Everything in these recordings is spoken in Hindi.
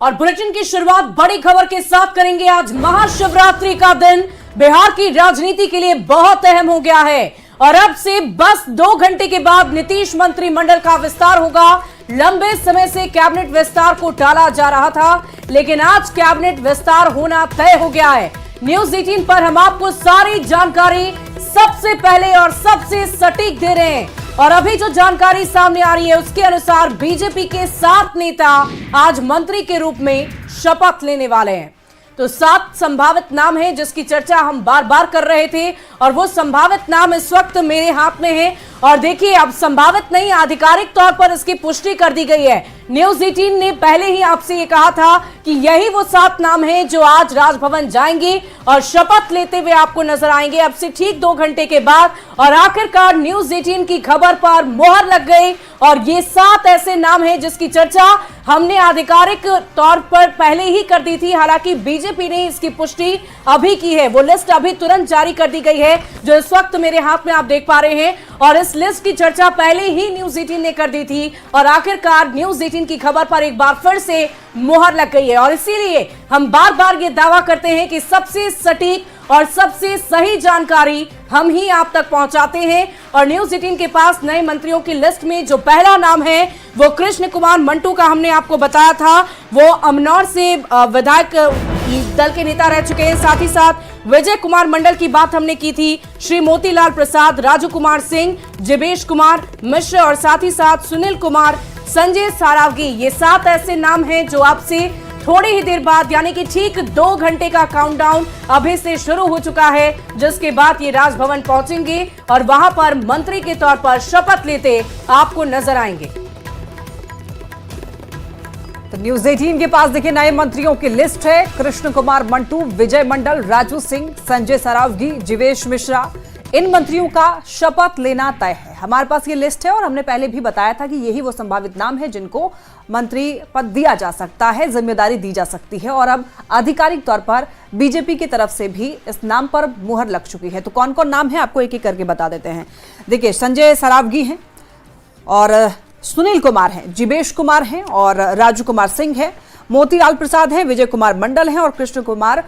और बुलेटिन की शुरुआत बड़ी खबर के साथ करेंगे। आज महाशिवरात्रि का दिन बिहार की राजनीति के लिए बहुत अहम हो गया है और अब से बस 2 घंटे के बाद नीतीश मंत्रिमंडल का विस्तार होगा। लंबे समय से कैबिनेट विस्तार को टाला जा रहा था, लेकिन आज कैबिनेट विस्तार होना तय हो गया है। न्यूज 18 पर हम आपको सारी जानकारी सबसे पहले और सबसे सटीक दे रहे हैं और अभी जो जानकारी सामने आ रही है उसके अनुसार बीजेपी के 7 नेता आज मंत्री के रूप में शपथ लेने वाले हैं। तो 7 संभावित नाम हैं जिसकी चर्चा हम बार बार कर रहे थे और वो संभावित नाम इस वक्त मेरे हाथ में है। और देखिए, अब संभावित नहीं, आधिकारिक तौर पर इसकी पुष्टि कर दी गई है। न्यूज 18 ने पहले ही आपसे ये कहा था कि यही वो 7 नाम हैं जो आज राजभवन जाएंगे और शपथ लेते हुए आपको नजर आएंगे अब से ठीक 2 घंटे के बाद। और आखिरकार न्यूज 18 की खबर पर मोहर लग गई और ये 7 ऐसे नाम हैं जिसकी चर्चा हमने आधिकारिक तौर पर पहले ही कर दी थी। हालांकि बीजेपी ने इसकी पुष्टि अभी की है, वो लिस्ट अभी तुरंत जारी कर दी गई है जो इस वक्त मेरे हाथ में आप देख पा रहे हैं। और इस लिस्ट की चर्चा पहले ही न्यूज 18 ने कर दी थी और आखिरकार न्यूज 18 की खबर पर एक बार फिर से मोहर लग गई है। और इसीलिए हम बार बार ये दावा करते हैं कि सबसे सटीक और सबसे सही जानकारी हम ही आप तक पहुंचाते हैं। और न्यूज 18 के पास नए मंत्रियों की लिस्ट में जो पहला नाम है वो कृष्ण कुमार मंटू का हमने आपको बताया था। वो अमनौर से विधायक दल के नेता रह चुके हैं। साथ ही साथ विजय कुमार मंडल की बात हमने की थी, श्री मोतीलाल प्रसाद, राजू कुमार सिंह, जिवेश कुमार मिश्र और साथ ही साथ सुनील कुमार, संजय सारावगी। ये 7 ऐसे नाम हैं जो आपसे थोड़ी ही देर बाद यानी कि ठीक 2 घंटे का काउंटडाउन अभी से शुरू हो चुका है, जिसके बाद ये राजभवन पहुंचेंगे और वहां पर मंत्री के तौर पर शपथ लेते आपको नजर आएंगे। तो न्यूज 18 के पास देखिए नए मंत्रियों की लिस्ट है। कृष्ण कुमार मंटू, विजय मंडल, राजू सिंह, संजय सरावगी, जिवेश मिश्रा, इन मंत्रियों का शपथ लेना तय है। हमारे पास ये लिस्ट है और हमने पहले भी बताया था कि यही वो संभावित नाम है जिनको मंत्री पद दिया जा सकता है, जिम्मेदारी दी जा सकती है। और अब आधिकारिक तौर पर बीजेपी की तरफ से भी इस नाम पर मुहर लग चुकी है। तो कौन कौन नाम है आपको एक एक करके बता देते हैं। देखिए, संजय सरावगी हैं और सुनील कुमार हैं, जिवेश कुमार हैं और राजू कुमार सिंह है, मोतीलाल प्रसाद हैं, विजय कुमार मंडल हैं और कृष्ण कुमार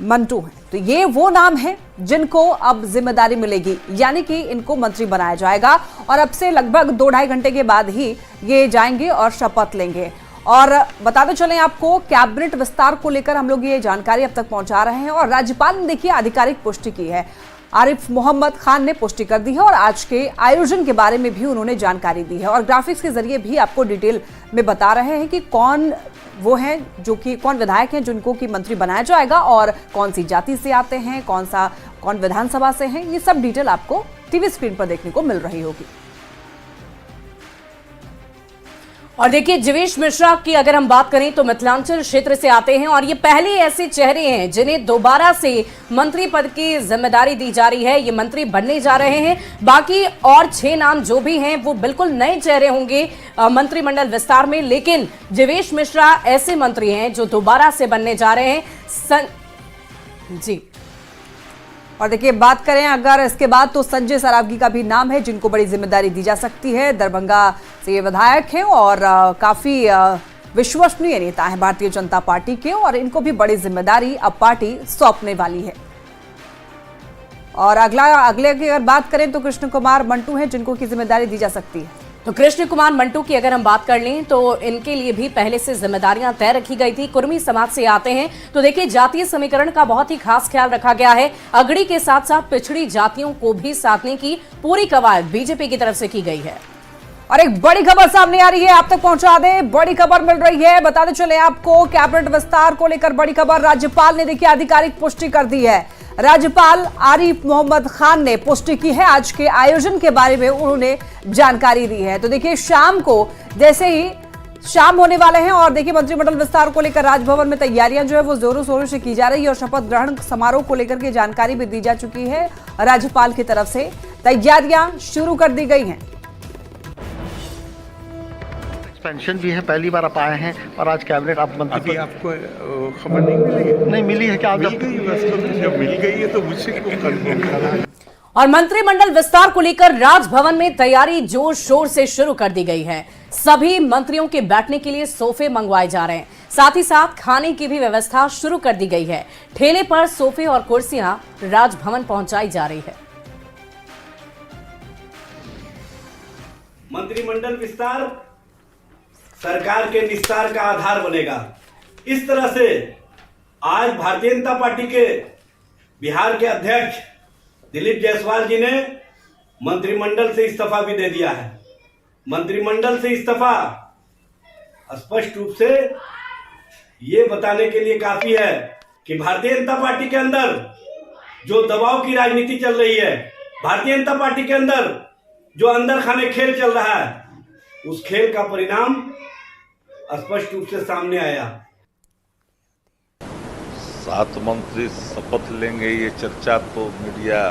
मंटू हैं। तो ये वो नाम हैं जिनको अब जिम्मेदारी मिलेगी, यानी कि इनको मंत्री बनाया जाएगा और अब से लगभग 2-2.5 घंटे के बाद ही ये जाएंगे और शपथ लेंगे। और बताते चलें आपको, कैबिनेट विस्तार को लेकर हम लोग ये जानकारी अब तक पहुंचा रहे हैं और राज्यपाल ने देखिए आधिकारिक पुष्टि की है। आरिफ मोहम्मद खान ने पुष्टि कर दी है और आज के आयोजन के बारे में भी उन्होंने जानकारी दी है और ग्राफिक्स के जरिए भी आपको डिटेल में बता रहे हैं कि कौन वो हैं जो कि कौन विधायक हैं जिनको कि मंत्री बनाया जाएगा और कौन सी जाति से आते हैं, कौन विधानसभा से हैं। ये सब डिटेल आपको टीवी स्क्रीन पर देखने को मिल रही होगी। और देखिए, जिवेश मिश्रा की अगर हम बात करें तो मिथिलांचल क्षेत्र से आते हैं और ये पहले ऐसे चेहरे हैं जिन्हें दोबारा से मंत्री पद की जिम्मेदारी दी जा रही है। ये मंत्री बनने जा रहे हैं। बाकी और 6 नाम जो भी हैं वो बिल्कुल नए चेहरे होंगे मंत्रिमंडल विस्तार में, लेकिन जिवेश मिश्रा ऐसे मंत्री हैं जो दोबारा से बनने जा रहे हैं। जी, और देखिए, बात करें अगर इसके बाद तो संजय सरावगी का भी नाम है जिनको बड़ी जिम्मेदारी दी जा सकती है। दरभंगा से ये विधायक हैं और काफी विश्वसनीय नेता हैं भारतीय जनता पार्टी के और इनको भी बड़ी जिम्मेदारी अब पार्टी सौंपने वाली है। और अगले की अगर बात करें तो कृष्ण कुमार मंटू हैं जिनको की जिम्मेदारी दी जा सकती है। तो कृष्ण कुमार मंटू की अगर हम बात कर लें तो इनके लिए भी पहले से जिम्मेदारियां तय रखी गई थी। कुर्मी समाज से आते हैं तो देखिए, जातीय समीकरण का बहुत ही खास ख्याल रखा गया है। अगड़ी के साथ साथ पिछड़ी जातियों को भी साधने की पूरी कवायद बीजेपी की तरफ से की गई है। और एक बड़ी खबर सामने आ रही है, आप तक पहुंचा दें। बड़ी खबर मिल रही है, बताते चले आपको, कैबिनेट विस्तार को लेकर बड़ी खबर। राज्यपाल ने देखिए आधिकारिक पुष्टि कर दी है। राज्यपाल आरिफ मोहम्मद खान ने पुष्टि की है। आज के आयोजन के बारे में उन्होंने जानकारी दी है। तो देखिए, शाम को जैसे ही शाम होने वाले हैं और देखिए मंत्रिमंडल विस्तार को लेकर राजभवन में तैयारियां जो है वो जोरों शोरों से की जा रही है और शपथ ग्रहण समारोह को लेकर के जानकारी भी दी जा चुकी है। राज्यपाल की तरफ से तैयारियां शुरू कर दी गई हैं। पेंशन भी है, पहली बार आप आए हैं और आज कैबिनेट आप मंत्री अभी आपको खबर नहीं मिली? नहीं मिली है क्या? मिल गई, बस तो जब मिल गई है तो मुझसे क्यों कंफर्म करा? और मंत्रिमंडल विस्तार को लेकर राजभवन में तैयारी जोर शोर से शुरू कर दी गई है। सभी मंत्रियों के बैठने के लिए सोफे मंगवाए जा रहे हैं। साथ ही साथ खाने की भी व्यवस्था शुरू कर दी गई है। ठेले पर सोफे और कुर्सियां राजभवन पहुंचाई जा रही है। मंत्रिमंडल विस्तार सरकार के विस्तार का आधार बनेगा। इस तरह से आज भारतीय जनता पार्टी के बिहार के अध्यक्ष दिलीप जायसवाल जी ने मंत्रिमंडल से इस्तीफा भी दे दिया है। मंत्रिमंडल से इस्तीफा स्पष्ट रूप से ये बताने के लिए काफी है कि भारतीय जनता पार्टी के अंदर जो दबाव की राजनीति चल रही है, भारतीय जनता पार्टी के अंदर जो अंदर खाने खेल चल रहा है, उस खेल का परिणाम स्पष्ट रूप से सामने आया। 7 मंत्री शपथ लेंगे, ये चर्चा तो मीडिया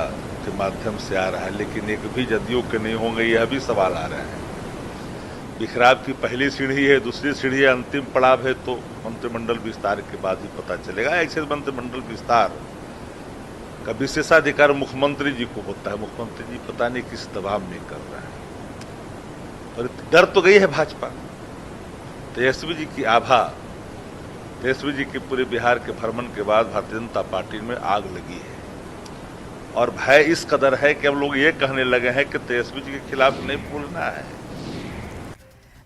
के माध्यम से आ रहा है, लेकिन एक भी जदयू के नहीं होंगे, यह भी सवाल आ रहे हैं। बिखराव की पहली सीढ़ी है, दूसरी सीढ़ी है, अंतिम पड़ाव है, तो मंत्रिमंडल विस्तार के बाद ही पता चलेगा। ऐसे मंत्रिमंडल विस्तार का विशेषाधिकार मुख्यमंत्री जी को होता है। मुख्यमंत्री जी पता नहीं किस दबाव में कर रहे हैं, और डर तो गई है भाजपा। तेजस्वी जी की आभा, तेजस्वी जी के पूरे बिहार के भ्रमण के बाद भारतीय जनता पार्टी में आग लगी है, और भय इस कदर है कि अब लोग ये कहने लगे हैं कि तेजस्वी जी के खिलाफ नहीं बोलना है।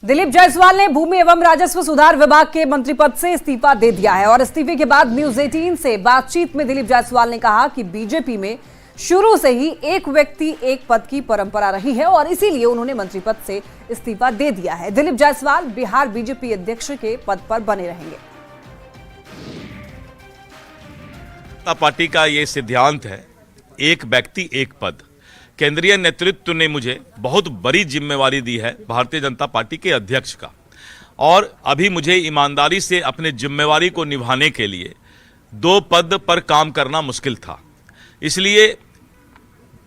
दिलीप जायसवाल ने भूमि एवं राजस्व सुधार विभाग के मंत्री पद से इस्तीफा दे दिया है और इस्तीफे के बाद न्यूज 18 से बातचीत में दिलीप जायसवाल ने कहा कि बीजेपी में शुरू से ही एक व्यक्ति एक पद की परंपरा रही है और इसीलिए उन्होंने मंत्री पद से इस्तीफा दे दिया है। दिलीप जायसवाल बिहार बीजेपी अध्यक्ष के पद पर बने रहेंगे। पार्टी का ये सिद्धांत है, एक व्यक्ति एक पद। केंद्रीय नेतृत्व ने मुझे बहुत बड़ी जिम्मेवारी दी है भारतीय जनता पार्टी के अध्यक्ष का, और अभी मुझे ईमानदारी से अपने जिम्मेवारी को निभाने के लिए 2 पद पर काम करना मुश्किल था। इसलिए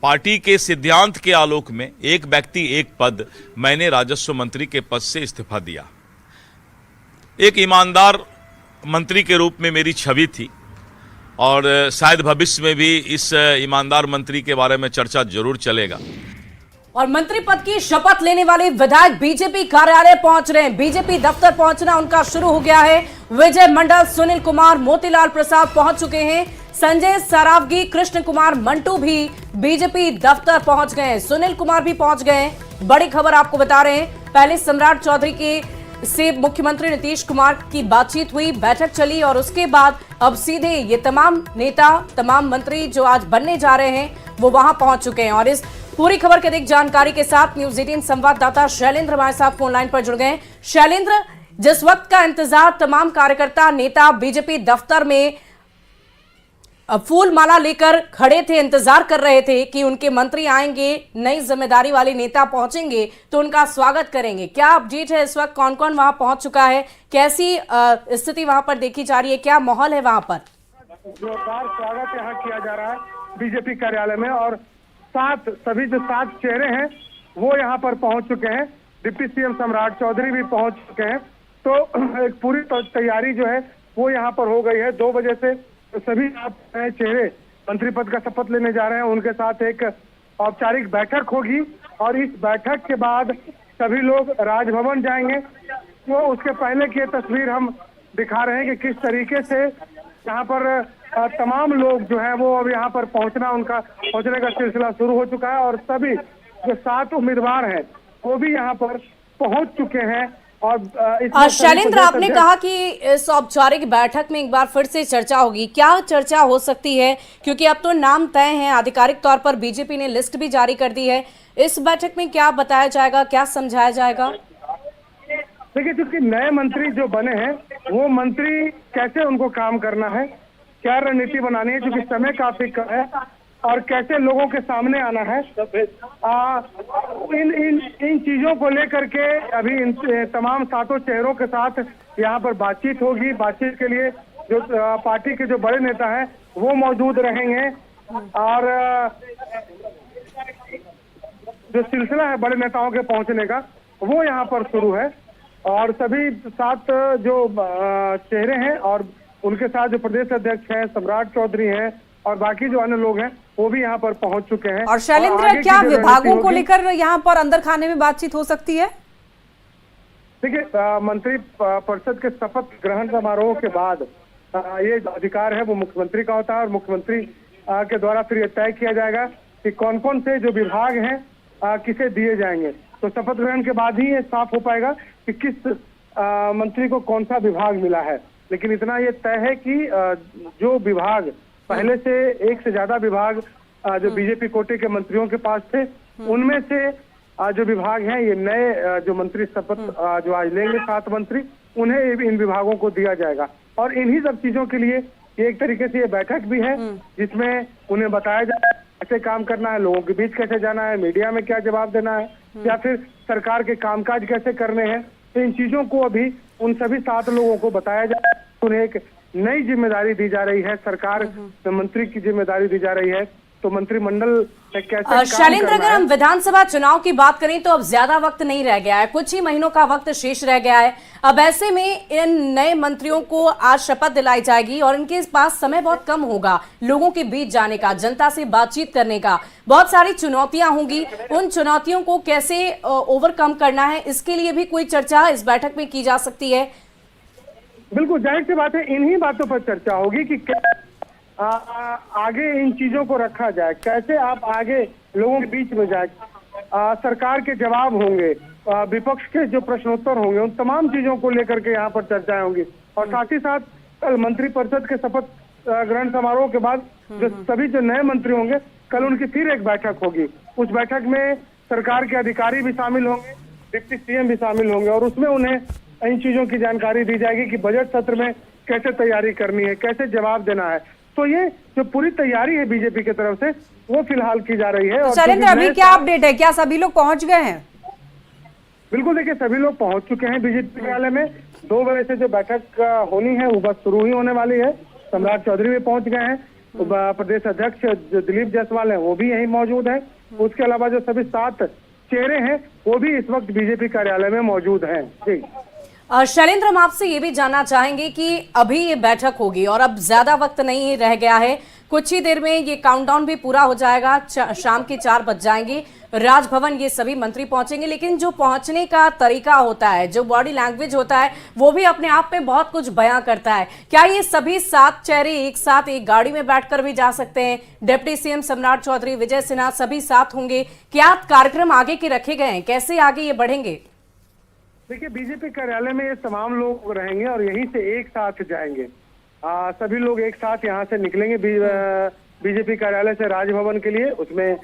पार्टी के सिद्धांत के आलोक में एक व्यक्ति एक पद, मैंने राजस्व मंत्री के पद से इस्तीफा दिया। एक ईमानदार मंत्री के रूप में मेरी छवि थी, और शायद भविष्य में भी इस ईमानदार मंत्री के बारे में चर्चा जरूर चलेगा। और मंत्री पद की शपथ लेने वाले विधायक बीजेपी कार्यालय पहुंच रहे हैं। बीजेपी दफ्तर पहुंचना उनका शुरू हो गया है। विजय मंडल, सुनील कुमार, मोतीलाल प्रसाद पहुंच चुके हैं। संजय सरावगी, कृष्ण कुमार मंटू भी बीजेपी दफ्तर पहुंच गए हैं। सुनील कुमार भी पहुंच गए हैं। बड़ी खबर आपको बता रहे हैं, पहले सम्राट चौधरी के से मुख्यमंत्री नीतीश कुमार की बातचीत हुई, बैठक चली, और उसके बाद अब सीधे ये तमाम नेता, तमाम मंत्री जो आज बनने जा रहे हैं वो वहां पहुंच चुके हैं। और इस पूरी खबर के अधिक जानकारी के साथ न्यूज 18 संवाददाता शैलेंद्र हमारे साथ फोन लाइन पर जुड़ गए। शैलेंद्र, जिस वक्त का इंतजार तमाम कार्यकर्ता नेता बीजेपी दफ्तर में फूल माला लेकर खड़े थे, इंतजार कर रहे थे कि उनके मंत्री आएंगे, नई जिम्मेदारी वाले नेता पहुंचेंगे तो उनका स्वागत करेंगे, क्या अपडेट है इस वक्त? कौन कौन वहां पहुंच चुका है? कैसी स्थिति वहां पर देखी जा रही है? क्या माहौल है वहां पर? जोरदार स्वागत यहाँ किया जा रहा है बीजेपी कार्यालय में, और सभी जो 7 चेहरे हैं वो यहाँ पर पहुंच चुके हैं। डिप्टी सीएम सम्राट चौधरी भी पहुंच चुके हैं। तो एक पूरी तैयारी जो है वो यहाँ पर हो गई है। 2 बजे से सभी चेहरे मंत्री पद का शपथ लेने जा रहे हैं। उनके साथ एक औपचारिक बैठक होगी, और इस बैठक के बाद सभी लोग राजभवन जाएंगे। तो उसके पहले की तस्वीर हम दिखा रहे हैं कि किस तरीके से यहाँ पर तमाम लोग जो है वो अब यहाँ पर उनका पहुंचने का सिलसिला शुरू हो चुका है, और सभी जो 7 उम्मीदवार हैं वो भी यहाँ पर पहुंच चुके हैं। और शैलेंद्र, आपने कहा कि इस औपचारिक बैठक में एक बार फिर से चर्चा होगी, क्या चर्चा हो सकती है? क्योंकि अब तो नाम तय हैं, आधिकारिक तौर पर बीजेपी ने लिस्ट भी जारी कर दी है। इस बैठक में क्या बताया जाएगा, क्या समझाया जाएगा? देखिए, क्योंकि नए मंत्री जो बने हैं वो मंत्री कैसे उनको काम करना है, क्या रणनीति बनानी है, क्योंकि समय काफी कम है, और कैसे लोगों के सामने आना है, इन चीजों को लेकर के अभी इन तमाम 7 चेहरों के साथ यहाँ पर बातचीत होगी। बातचीत के लिए जो पार्टी के जो बड़े नेता हैं वो मौजूद रहेंगे, और जो सिलसिला है बड़े नेताओं के पहुंचने का वो यहाँ पर शुरू है। और सभी 7 जो चेहरे हैं और उनके साथ जो प्रदेश अध्यक्ष हैं सम्राट चौधरी हैं और बाकी जो अन्य लोग हैं वो भी यहाँ पर पहुंच चुके हैं। और शैलेंद्र, क्या विभागों को लेकर यहाँ पर अंदर खाने में बातचीत हो सकती है? देखिए, मंत्री परिषद के शपथ ग्रहण समारोह के बाद ये अधिकार है वो मुख्यमंत्री का होता है, और मुख्यमंत्री के द्वारा फिर ये तय किया जाएगा कि कौन कौन से जो विभाग हैं किसे दिए जाएंगे। तो शपथ ग्रहण के बाद ही ये साफ हो पाएगा कि किस मंत्री को कौन सा विभाग मिला है। लेकिन इतना ये तय है कि जो विभाग पहले से एक से ज्यादा विभाग जो बीजेपी कोटे के मंत्रियों के पास थे, उनमें से जो विभाग हैं, ये नए जो मंत्री शपथ जो आज लेंगे 7 मंत्री, उन्हें इन विभागों को दिया जाएगा। और इन्हीं सब चीजों के लिए ये एक तरीके से ये बैठक भी है जिसमें उन्हें बताया जाए कैसे काम करना है, लोगों के बीच कैसे जाना है, मीडिया में क्या जवाब देना है, या फिर सरकार के कामकाज कैसे करने हैं। तो इन चीजों को अभी उन सभी 7 लोगों को बताया जाए। उन्हें एक नई जिम्मेदारी दी जा रही है, सरकार में मंत्री की जिम्मेदारी दी जा रही है। तो मंत्रिमंडल कैसे शैलेंद्र, अगर हम विधानसभा चुनाव की बात करें तो अब ज्यादा वक्त नहीं रह गया है, कुछ ही महीनों का वक्त शेष रह गया है। अब ऐसे में इन नए मंत्रियों को आज शपथ दिलाई जाएगी और इनके पास समय बहुत कम होगा लोगों के बीच जाने का, जनता से बातचीत करने का। बहुत सारी चुनौतियां होंगी, उन चुनौतियों को कैसे ओवरकम करना है, इसके लिए भी कोई चर्चा इस बैठक में की जा सकती है। बिल्कुल जाहिर सी बात है, इन्हीं बातों पर चर्चा होगी कि आगे इन चीजों को रखा जाए, कैसे आप आगे लोगों के बीच में जाए। सरकार के जवाब होंगे, विपक्ष के जो प्रश्नोत्तर होंगे, उन तमाम चीजों को लेकर के यहाँ पर चर्चाएं होंगी। और साथ ही साथ कल मंत्रिपरिषद के शपथ ग्रहण समारोह के बाद जो सभी जो नए मंत्री होंगे, कल उनकी फिर एक बैठक होगी। उस बैठक में सरकार के अधिकारी भी शामिल होंगे, डिप्टी सीएम भी शामिल होंगे, और उसमें उन्हें इन चीजों की जानकारी दी जाएगी कि बजट सत्र में कैसे तैयारी करनी है, कैसे जवाब देना है। तो ये जो पूरी तैयारी है बीजेपी की तरफ से, वो फिलहाल की जा रही है। तो शैलेंद्र, अभी क्या अपडेट है, क्या सभी लोग पहुंच गए हैं? बिल्कुल, देखिए सभी लोग पहुंच चुके हैं बीजेपी कार्यालय में। 2 बजे से जो बैठक होनी है वो बस शुरू ही होने वाली है। सम्राट चौधरी भी पहुंच गए हैं, प्रदेश अध्यक्ष जो दिलीप जायसवाल है वो भी यहीं मौजूद है। उसके अलावा जो सभी 7 चेहरे हैं वो भी इस वक्त बीजेपी कार्यालय में मौजूद हैं। जी शैलेंद्र, हम आपसे ये भी जानना चाहेंगे कि अभी ये बैठक होगी और अब ज्यादा वक्त नहीं रह गया है, कुछ ही देर में ये काउंटडाउन भी पूरा हो जाएगा, शाम के 4 बज जाएंगे, राजभवन ये सभी मंत्री पहुंचेंगे। लेकिन जो पहुंचने का तरीका होता है, जो बॉडी लैंग्वेज होता है, वो भी अपने आप में बहुत कुछ बयां करता है। क्या ये सभी 7 चेहरे एक साथ एक गाड़ी में बैठकर भी जा सकते हैं? डिप्टी सीएम सम्राट चौधरी, विजय सिन्हा सभी साथ होंगे? क्या कार्यक्रम आगे के रखे गए हैं, कैसे आगे ये बढ़ेंगे? देखिए, बीजेपी कार्यालय में ये तमाम लोग रहेंगे और यहीं से एक साथ जाएंगे। सभी लोग एक साथ यहाँ से निकलेंगे बीजेपी कार्यालय से राजभवन के लिए। उसमें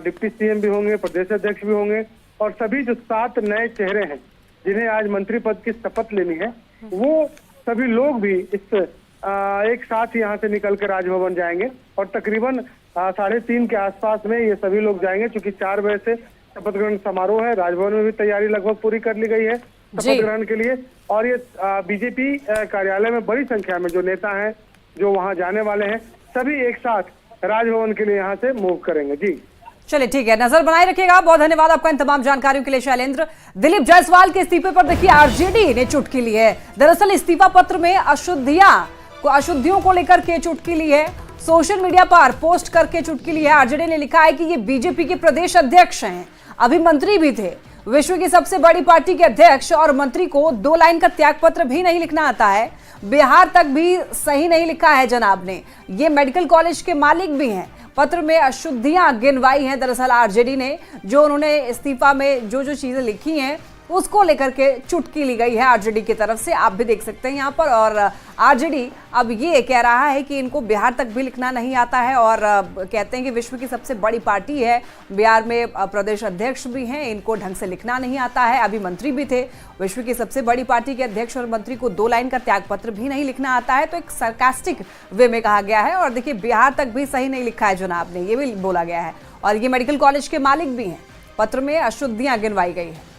डिप्टी सीएम भी होंगे, प्रदेश अध्यक्ष भी होंगे, और सभी जो 7 नए चेहरे हैं जिन्हें आज मंत्री पद की शपथ लेनी है, वो सभी लोग भी इस एक साथ यहाँ से निकल कर राजभवन जाएंगे। और तकरीबन 3:30 के आसपास में ये सभी लोग जाएंगे, क्योंकि 4 बजे से शपथ ग्रहण समारोह है। राजभवन में भी तैयारी लगभग पूरी कर ली गई है शपथ ग्रहण के लिए। और ये बीजेपी कार्यालय में बड़ी संख्या में जो नेता हैं जो वहां जाने वाले हैं, सभी एक साथ राजभवन के लिए यहाँ से मूव करेंगे। जी चलिए ठीक है, नजर बनाए रखिएगा। बहुत धन्यवाद आपका इन तमाम जानकारियों के लिए शैलेंद्र। दिलीप जायसवाल के इस्तीफे पर देखिए आरजेडी ने चुटकी ली है। दरअसल इस्तीफा पत्र में अशुद्धियों को लेकर के चुटकी ली है, सोशल मीडिया पर पोस्ट करके चुटकी ली है। आरजेडी ने लिखा है कि ये बीजेपी के प्रदेश अध्यक्ष हैं, अभी मंत्री भी थे, विश्व की सबसे बड़ी पार्टी के अध्यक्ष और मंत्री को 2 लाइन का त्याग पत्र भी नहीं लिखना आता है, बिहार तक भी सही नहीं लिखा है जनाब ने। ये मेडिकल कॉलेज के मालिक भी हैं, पत्र में अशुद्धियां गिनवाई हैं। दरअसल आरजेडी ने जो उन्होंने इस्तीफा में जो चीजें लिखी हैं उसको लेकर के चुटकी ली गई है आरजेडी की तरफ से, आप भी देख सकते हैं यहाँ पर। और आरजेडी अब ये कह रहा है कि इनको बिहार तक भी लिखना नहीं आता है, और कहते हैं कि विश्व की सबसे बड़ी पार्टी है, बिहार में प्रदेश अध्यक्ष भी हैं, इनको ढंग से लिखना नहीं आता है, अभी मंत्री भी थे। विश्व की सबसे बड़ी पार्टी के अध्यक्ष और मंत्री को 2 लाइन का त्यागपत्र भी नहीं लिखना आता है, तो एक सरकास्टिक वे में कहा गया है। और देखिए, बिहार तक भी सही नहीं लिखा है जनाब ने, ये भी बोला गया है। और ये मेडिकल कॉलेज के मालिक भी हैं, पत्र में अशुद्धियां गिनवाई गई है।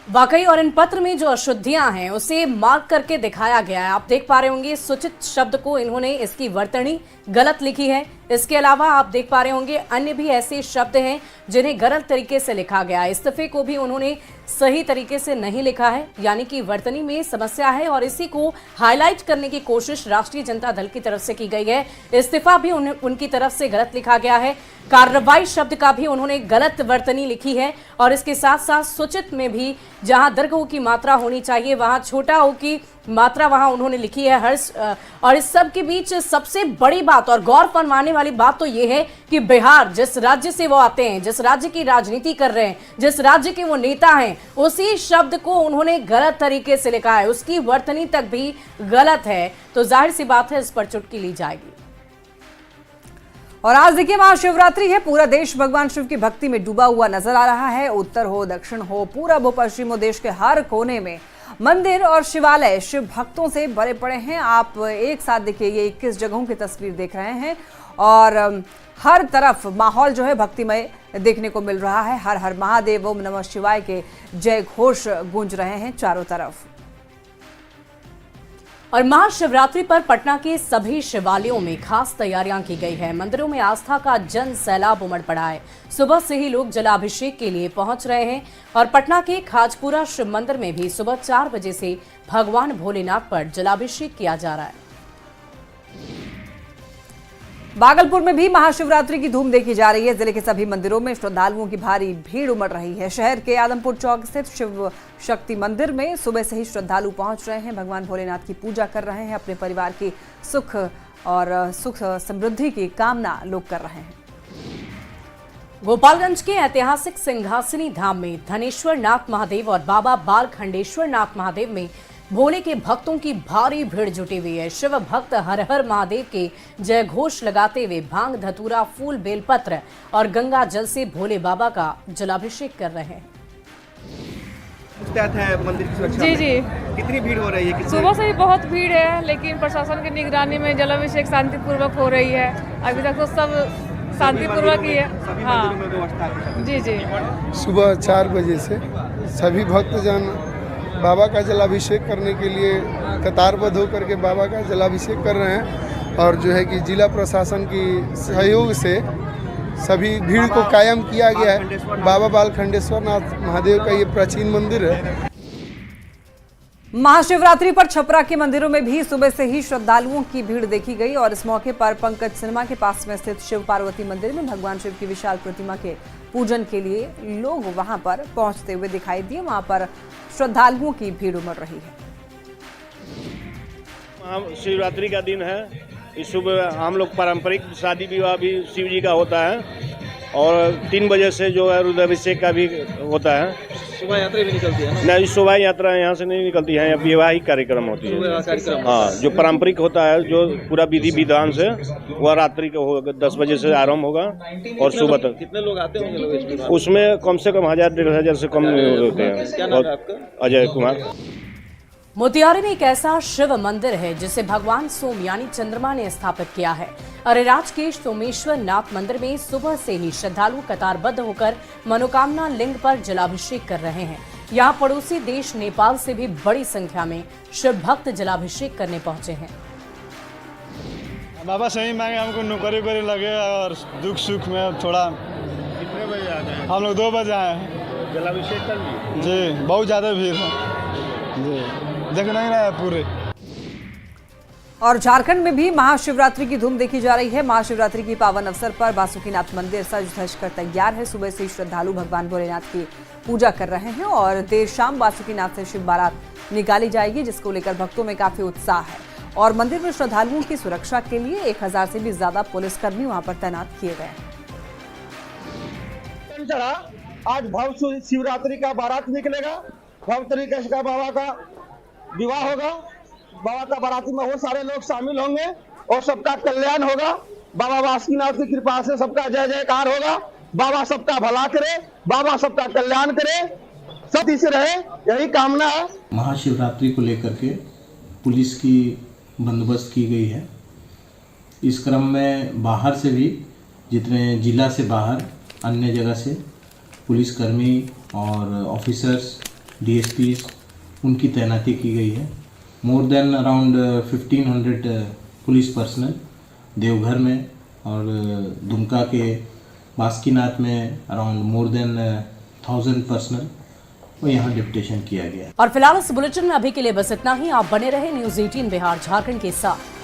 वाकई, और इन पत्र में जो अशुद्धियां हैं उसे मार्क करके दिखाया गया है। आप देख पा रहे होंगे, सूचित शब्द को इन्होंने, इसकी वर्तनी गलत लिखी है, इसके अलावा आप देख पा रहे होंगे अन्य भी ऐसे शब्द हैं जिन्हें गलत तरीके से लिखा गया है। इस्तीफे को भी उन्होंने सही तरीके से नहीं लिखा है, यानी कि वर्तनी में समस्या है और इसी को हाईलाइट करने की कोशिश राष्ट्रीय जनता दल की तरफ से की गई है। इस्तीफा भी उनकी तरफ से गलत लिखा गया है। कार्रवाई शब्द का भी उन्होंने गलत वर्तनी लिखी है और इसके साथ साथ सूचित में भी जहां दीर्घ ऊ की मात्रा होनी चाहिए वहां छोटा ऊ की मात्रा वहां उन्होंने लिखी है। हर्ष, और इस सब के बीच सबसे बड़ी बात और गौर फरमाने वाली बात तो ये है कि बिहार, जिस राज्य से वो आते हैं, जिस राज्य की राजनीति कर रहे हैं, जिस राज्य के वो नेता हैं, उसी शब्द को उन्होंने गलत तरीके से लिखा है, उसकी वर्तनी तक भी गलत है। तो जाहिर सी बात है इस पर चुटकी ली जाएगी। और आज देखिए महाशिवरात्रि है, पूरा देश भगवान शिव की भक्ति में डूबा हुआ नजर आ रहा है। उत्तर हो, दक्षिण हो, पूरब हो, पश्चिम हो, देश के हर कोने में मंदिर और शिवालय शिव भक्तों से भरे पड़े हैं। आप एक साथ देखिए, ये 21 जगहों की तस्वीर देख रहे हैं और हर तरफ माहौल जो है भक्तिमय देखने को मिल रहा है। हर हर महादेव, ओम नमः शिवाय के जय घोष गूंज रहे हैं चारों तरफ। और महाशिवरात्रि पर पटना के सभी शिवालयों में खास तैयारियां की गई है। मंदिरों में आस्था का जन सैलाब उमड़ पड़ा है। सुबह से ही लोग जलाभिषेक के लिए पहुंच रहे हैं और पटना के खाजपुरा शिव मंदिर में भी सुबह 4 बजे से भगवान भोलेनाथ पर जलाभिषेक किया जा रहा है। भागलपुर में भी महाशिवरात्रि की धूम देखी जा रही है। जिले के सभी मंदिरों में श्रद्धालुओं की भारी भीड़ उमड़ रही है। शहर के आदमपुर चौक स्थित शिव शक्ति मंदिर में सुबह से ही श्रद्धालु पहुंच रहे हैं, भगवान भोलेनाथ की पूजा कर रहे हैं, अपने परिवार की सुख समृद्धि की कामना लोग कर रहे हैं। गोपालगंज के ऐतिहासिक सिंहासनी धाम में धनेश्वर नाथ महादेव और बाबा बाल खंडेश्वर नाथ महादेव में भोले के भक्तों की भारी भीड़ जुटी हुई है। शिव भक्त हर हर महादेव के जय घोष लगाते हुए भांग, धतूरा, फूल, बेलपत्र और गंगा जल से भोले बाबा का जलाभिषेक कर रहे हैं। है मंदिर की सुरक्षा जी जी, कितनी भीड़ हो रही है? सुबह से ही बहुत भीड़ है, लेकिन प्रशासन की निगरानी में जलाभिषेक शांतिपूर्वक हो रही है। अभी तक तो सब शांतिपूर्वक ही है। हाँ जी जी, सुबह 4 बजे से सभी भक्तजन बाबा का जलाभिषेक करने के लिए कतारबद्ध होकर के बाबा का जलाभिषेक कर रहे हैं और जो है कि जिला प्रशासन की सहयोग से सभी भीड़ को कायम किया गया है। बाबा बाल खंडेश्वर नाथ महादेव का ये प्राचीन मंदिर है। महाशिवरात्रि पर छपरा के मंदिरों में भी सुबह से ही श्रद्धालुओं की भीड़ देखी गई और इस मौके पर पंकज सिनेमा के पास में स्थित शिव पार्वती मंदिर में भगवान शिव की विशाल प्रतिमा के पूजन के लिए लोग वहां पर पहुंचते हुए दिखाई दिए। वहां पर श्रद्धालुओं की भीड़ उमड़ रही है। महाशिवरात्रि का दिन है। इस सुबह हम लोग पारंपरिक शादी विवाह भी शिव जी का होता है और 3 बजे से जो है रुद्राभिषेक का भी होता है। शोभा यात्रा भी निकलती है ना? नहीं, शोभा यात्रा यहाँ से नहीं निकलती है, विवाहिक कार्यक्रम होती है। हाँ, जो पारंपरिक होता है, जो पूरा विधि विधान से वह रात्रि को होगा, 10 बजे से आरंभ होगा और सुबह तक। कितने लोग आते होंगे? उसमें कम से कम 1000-1500 से कम नहीं होते हैं। क्या नाम है आपका? अजय कुमार। मोतिहारी में एक ऐसा शिव मंदिर है जिसे भगवान सोम यानी चंद्रमा ने स्थापित किया है। अरेराज के सोमेश्वर नाथ मंदिर में सुबह से ही श्रद्धालु कतारबद्ध होकर मनोकामना लिंग पर जलाभिषेक कर रहे हैं। यहाँ पड़ोसी देश नेपाल से भी बड़ी संख्या में शिव भक्त जलाभिषेक करने पहुंचे हैं। बाबा सही मांगे, हमको नौकरी वोकरी लगे और दुख सुख में थोड़ा। कितने बजे आ गए? हम लोग 2 बजे आए हैं। जलाभिषेक कर लिए? जी, बहुत ज़्यादा भीड़ है जी, देख नहीं रहा है पूरे। और झारखंड में भी महाशिवरात्रि की धूम देखी जा रही है। महाशिवरात्रि की पावन अवसर पर बासुकीनाथ मंदिर सज धज कर तैयार है। सुबह से श्रद्धालु भगवान भोलेनाथ की पूजा कर रहे हैं और देर शाम बासुकीनाथ से शिव बारात निकाली जाएगी, जिसको लेकर भक्तों में काफी उत्साह है। और मंदिर में श्रद्धालुओं की सुरक्षा के लिए 1000 से भी ज्यादा पुलिसकर्मी वहां पर तैनात किए गए हैं। आज भव शिवरात्रि का बारात निकलेगा, भव तरीके से बाबा का विवाह होगा, बाबा का बाराती में वो सारे लोग शामिल होंगे और सबका कल्याण होगा। बाबा बासुकीनाथ की कृपा से सबका जय जयकार होगा। बाबा सबका भला करे, बाबा सबका कल्याण करे, सब इसे रहे, यही कामना है। महाशिवरात्रि को लेकर के पुलिस की बंदोबस्त की गई है। इस क्रम में बाहर से भी, जितने जिला से बाहर अन्य जगह से पुलिसकर्मी और ऑफिसर्स, डीएसपीज, उनकी तैनाती की गई है। More than around 1500 police personal Deoghar में और दुमका के बासुकीनाथ में अराउंड मोर देन 1000 पर्सनल वो यहाँ डिप्टेशन किया गया। और फिलहाल इस बुलेटिन में अभी के लिए बस इतना ही। आप बने रहे न्यूज़ 18 बिहार झारखंड के साथ।